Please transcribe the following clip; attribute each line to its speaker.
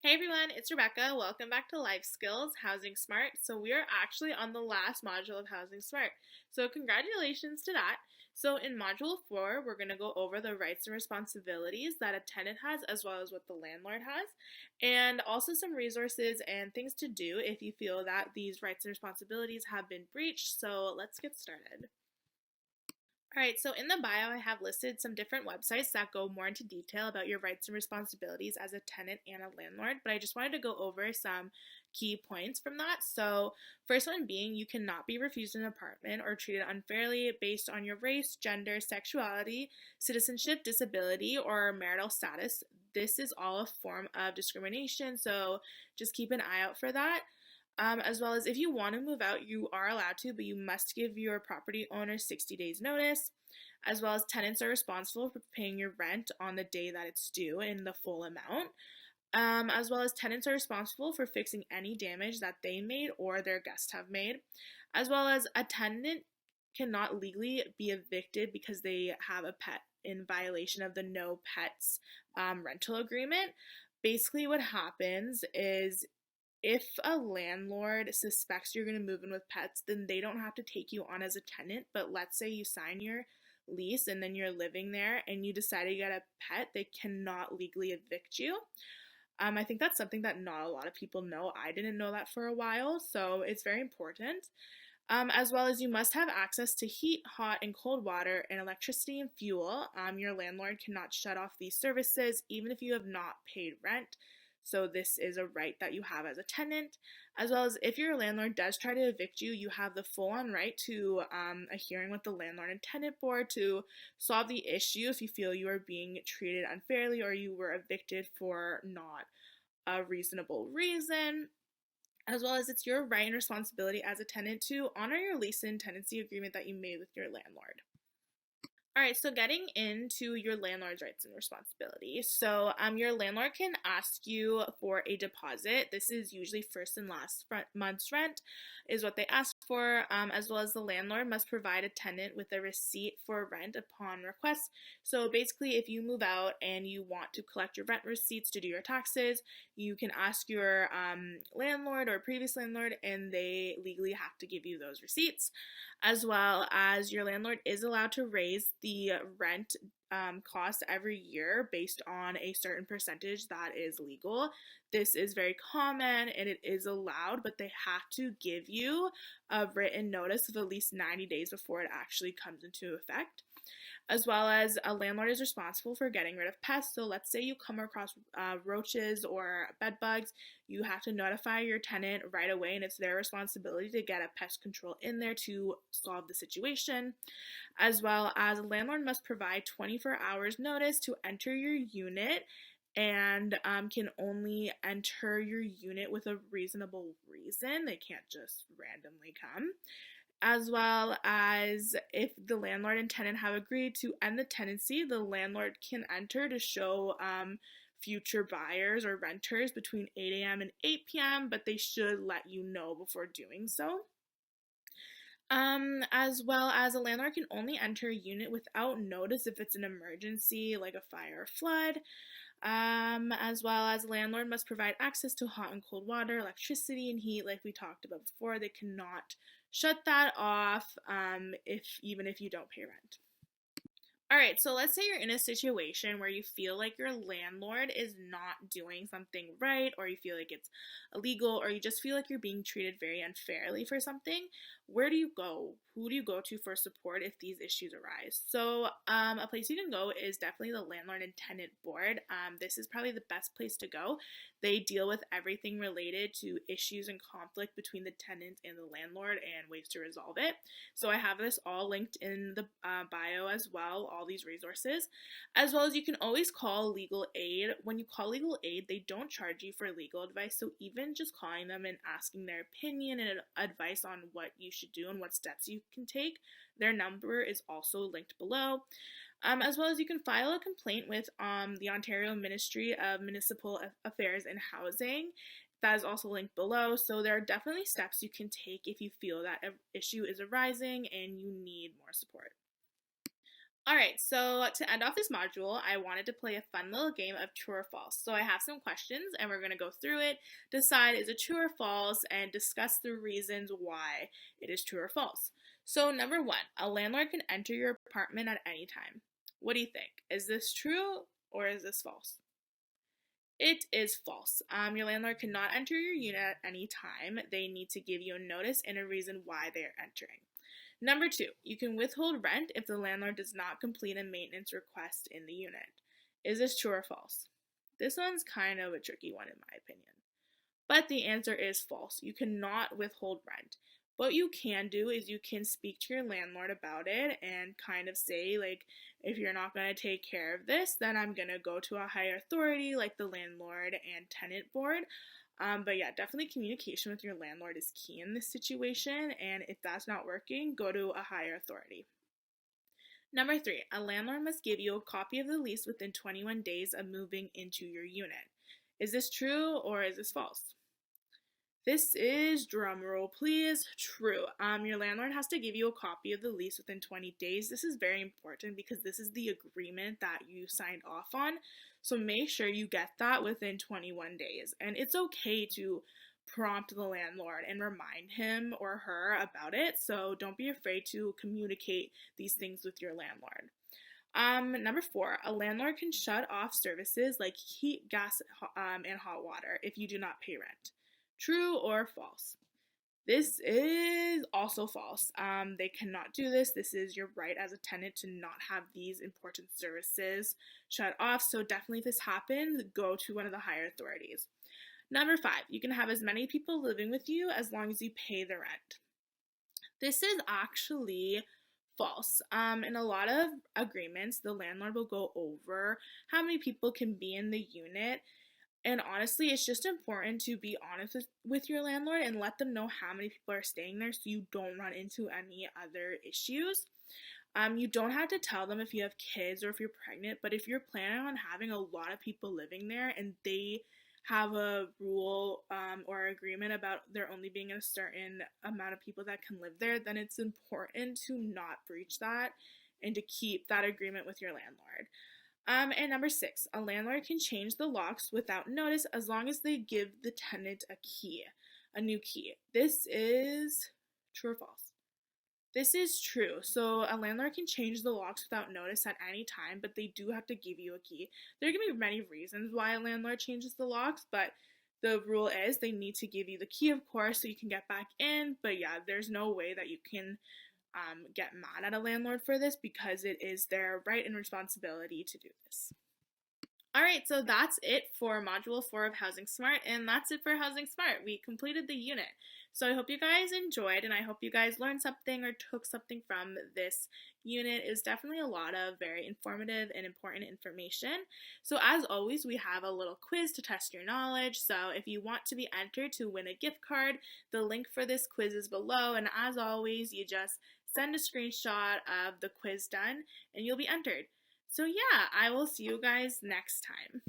Speaker 1: Hey everyone, it's Rebecca. Welcome back to Life Skills Housing Smart. So, we are actually on the last module of Housing Smart. So, congratulations to that. So, in Module 4, we're going to go over the rights and responsibilities that a tenant has, as well as what the landlord has, and also some resources and things to do if you feel that these rights and responsibilities have been breached. So, let's get started. Alright, so in the bio, I have listed some different websites that go more into detail about your rights and responsibilities as a tenant and a landlord, but I just wanted to go over some key points from that. So, first one being you cannot be refused an apartment or treated unfairly based on your race, gender, sexuality, citizenship, disability, or marital status. This is all a form of discrimination, so just keep an eye out for that. As well as if you want to move out, you are allowed to, but you must give your property owner 60 days notice. As well as tenants are responsible for paying your rent on the day that it's due in the full amount. As well as tenants are responsible for fixing any damage that they made or their guests have made. As well as a tenant cannot legally be evicted because they have a pet in violation of the no pets rental agreement. Basically, what happens is if a landlord suspects you're going to move in with pets, then they don't have to take you on as a tenant. But let's say you sign your lease and then you're living there and you decide to get a pet, they cannot legally evict you. I think that's something that not a lot of people know. I didn't know that for a while, so it's very important. As well as you must have access to heat, hot, and cold water and electricity and fuel. Your landlord cannot shut off these services even if you have not paid rent. So this is a right that you have as a tenant. As well as if your landlord does try to evict you, you have the full-on right to a hearing with the landlord and tenant board to solve the issue if you feel you are being treated unfairly or you were evicted for not a reasonable reason. As well as it's your right and responsibility as a tenant to honor your lease and tenancy agreement that you made with your landlord. All right, so getting into your landlord's rights and responsibilities. So, your landlord can ask you for a deposit. This is usually first and last month's rent, is what they ask for. As well as the landlord must provide a tenant with a receipt for rent upon request. So, basically, if you move out and you want to collect your rent receipts to do your taxes, you can ask your landlord or previous landlord, and they legally have to give you those receipts. As well as your landlord is allowed to raise the rent cost every year based on a certain percentage that is legal. This is very common and it is allowed, but they have to give you a written notice of at least 90 days before it actually comes into effect. As well as a landlord is responsible for getting rid of pests. So let's say you come across roaches or bed bugs, you have to notify your tenant right away, and it's their responsibility to get a pest control in there to solve the situation. As well as a landlord must provide 24 hours notice to enter your unit and can only enter your unit with a reasonable reason. They can't just randomly come. As well as if the landlord and tenant have agreed to end the tenancy, the landlord can enter to show future buyers or renters between 8 a.m. and 8 p.m., but they should let you know before doing so. As well as a landlord can only enter a unit without notice if it's an emergency like a fire or flood. As well as a landlord must provide access to hot and cold water, electricity, and heat, like we talked about before. They cannot shut that off even if you don't pay rent. All right, so let's say you're in a situation where you feel like your landlord is not doing something right, or you feel like it's illegal, or you just feel like you're being treated very unfairly for something. Where do you go? Who do you go to for support if these issues arise? So, a place you can go is definitely the Landlord and Tenant Board. This is probably the best place to go. They deal with everything related to issues and conflict between the tenant and the landlord and ways to resolve it. So, I have this all linked in the bio as well, all these resources. As well as you can always call legal aid. When you call legal aid, they don't charge you for legal advice. So, even just calling them and asking their opinion and advice on what you should do and what steps you can take, their number is also linked below. As well as you can file a complaint with the Ontario Ministry of Municipal Affairs and Housing. That is also linked below. So there are definitely steps you can take if you feel that an issue is arising and you need more support. Alright, so to end off this module, I wanted to play a fun little game of true or false. So I have some questions and we're going to go through it, decide is it true or false, and discuss the reasons why it is true or false. So number one, a landlord can enter your apartment at any time. What do you think? Is this true or is this false? It is false. Your landlord cannot enter your unit at any time. They need to give you a notice and a reason why they are entering. Number two, you can withhold rent if the landlord does not complete a maintenance request in the unit. Is this true or false? This one's kind of a tricky one in my opinion. But the answer is false. You cannot withhold rent. What you can do is you can speak to your landlord about it and kind of say, like, if you're not going to take care of this, then I'm going to go to a higher authority like the landlord and tenant board. But yeah, definitely communication with your landlord is key in this situation. And if that's not working, go to a higher authority. Number three, a landlord must give you a copy of the lease within 21 days of moving into your unit. Is this true or is this false? This is, drumroll please, true. Your landlord has to give you a copy of the lease within 20 days. This is very important because this is the agreement that you signed off on. So make sure you get that within 21 days. And it's okay to prompt the landlord and remind him or her about it. So don't be afraid to communicate these things with your landlord. Number four, a landlord can shut off services like heat, gas, and hot water if you do not pay rent. True or false? This is also false. They cannot do this. This is your right as a tenant to not have these important services shut off. So definitely if this happens, go to one of the higher authorities. Number five, you can have as many people living with you as long as you pay the rent. This is actually false. In a lot of agreements, the landlord will go over how many people can be in the unit. And honestly, it's just important to be honest with your landlord and let them know how many people are staying there so you don't run into any other issues. You don't have to tell them if you have kids or if you're pregnant, but if you're planning on having a lot of people living there and they have a rule or agreement about there only being a certain amount of people that can live there, then it's important to not breach that and to keep that agreement with your landlord. And number six, a landlord can change the locks without notice as long as they give the tenant a new key. This is true or false? This is true. So a landlord can change the locks without notice at any time, but they do have to give you a key. There can be many reasons why a landlord changes the locks, but the rule is they need to give you the key, of course, so you can get back in. But yeah, there's no way that you can get mad at a landlord for this because it is their right and responsibility to do this. Alright, so that's it for Module 4 of Housing Smart, and that's it for Housing Smart. We completed the unit. So I hope you guys enjoyed, and I hope you guys learned something or took something from this unit. It is definitely a lot of very informative and important information. So as always, we have a little quiz to test your knowledge. So if you want to be entered to win a gift card, the link for this quiz is below, and as always, you just send a screenshot of the quiz done, and you'll be entered. So yeah, I will see you guys next time.